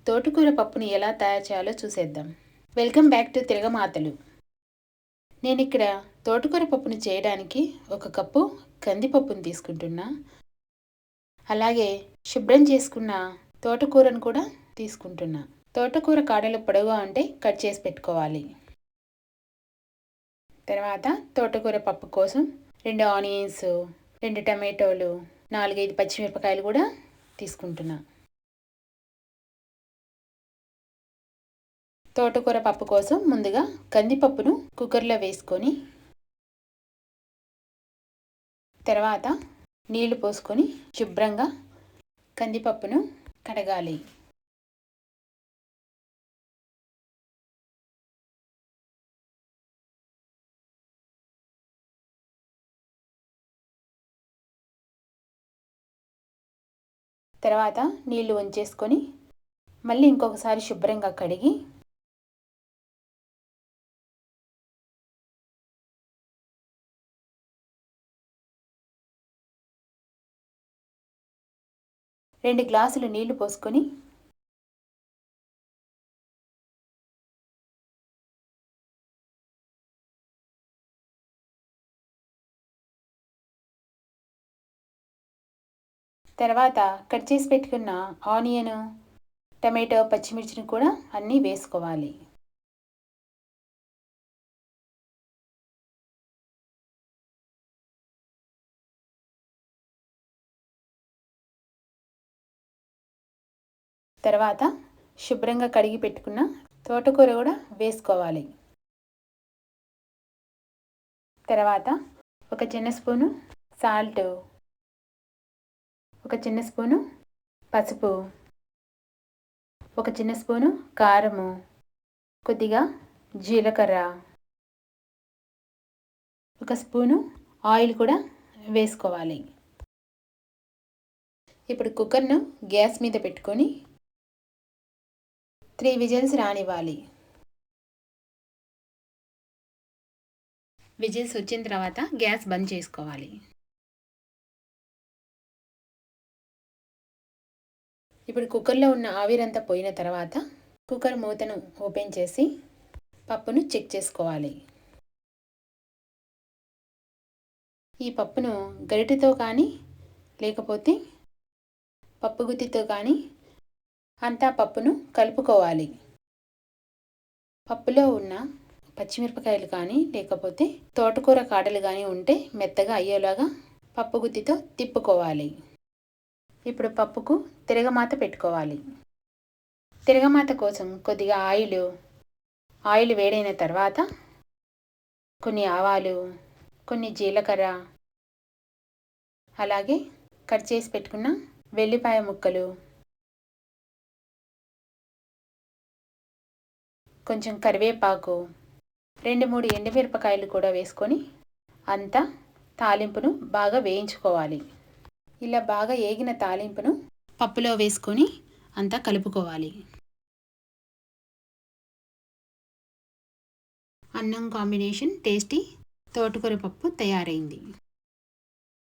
తోటకూర పప్పుని ఎలా తయారు చేయాలో చూసేద్దాం. Welcome back to Tiragamatalu. నేను ఇక్కడ తోటకూర పప్పుని చేయడానికి 1 కప్పు కందిపప్పుని తీసుకుంటున్నా. అలాగే శుభ్రం చేసుకున్న తోటకూరను కూడా తీసుకుంటున్నా. తోటకూర కాడలు పొడవుగా ఉంటే కట్ చేసి పెట్టుకోవాలి. తర్వాత తోటకూర పప్పు కోసం 2 ఆనియన్స్, 2 టమాటోలు, 4-5 పచ్చిమిరపకాయలు కూడా తీసుకుంటున్నా. తోటకూర పప్పు కోసం ముందుగా కందిపప్పును కుక్కర్లో వేసుకొని తర్వాత నీళ్లు పోసుకొని శుభ్రంగా కందిపప్పును కడగాలి. తర్వాత నీళ్లు వంచేసుకొని మళ్ళీ ఇంకొకసారి శుభ్రంగా కడిగి రెండు గ్లాసులు నీళ్లు పోసుకొని తర్వాత కట్ చేసి పెట్టుకున్న ఆనియన్, టమాటో, పచ్చిమిర్చిని కూడా అన్నీ వేసుకోవాలి. తర్వాత శుభ్రంగా కడిగి పెట్టుకున్న తోటకూర కూడా వేసుకోవాలి. తర్వాత 1 చిన్న స్పూను సాల్ట్, 1 చిన్న స్పూను పసుపు, 1 చిన్న స్పూను కారము, కొద్దిగా జీలకర్ర, 1 స్పూను ఆయిల్ కూడా వేసుకోవాలి. ఇప్పుడు కుక్కర్ను గ్యాస్ మీద పెట్టుకొని 3 విజిల్స్ రానివ్వాలి. విజిల్స్ వచ్చిన తర్వాత గ్యాస్ బంద్ చేసుకోవాలి. ఇప్పుడు కుక్కర్లో ఉన్న ఆవిరంతా పోయిన తర్వాత కుక్కర్ మూతను ఓపెన్ చేసి పప్పును చెక్ చేసుకోవాలి. ఈ పప్పును గరిటెతో కానీ లేకపోతే పప్పు గుత్తితో కానీ అంతా పప్పును కలుపుకోవాలి. పప్పులో ఉన్న పచ్చిమిరపకాయలు కానీ లేకపోతే తోటకూర కాడలు కానీ ఉంటే మెత్తగా అయ్యేలాగా పప్పు గుత్తితో తిప్పుకోవాలి. ఇప్పుడు పప్పుకు తిరగమాత పెట్టుకోవాలి. తిరగమాత కోసం కొద్దిగా ఆయిల్ వేడైన తర్వాత కొన్ని ఆవాలు, కొన్ని జీలకర్ర, అలాగే కట్ చేసి పెట్టుకున్న వెల్లిపాయ ముక్కలు, కొంచెం కరివేపాకు, 2-3 ఎండుమిరపకాయలు కూడా వేసుకొని అంతా తాలింపును బాగా వేయించుకోవాలి. ఇలా బాగా ఏగిన తాలింపును పప్పులో వేసుకొని అంతా కలుపుకోవాలి. అన్నం కాంబినేషన్ టేస్టీ తోటకూర పప్పు తయారైంది.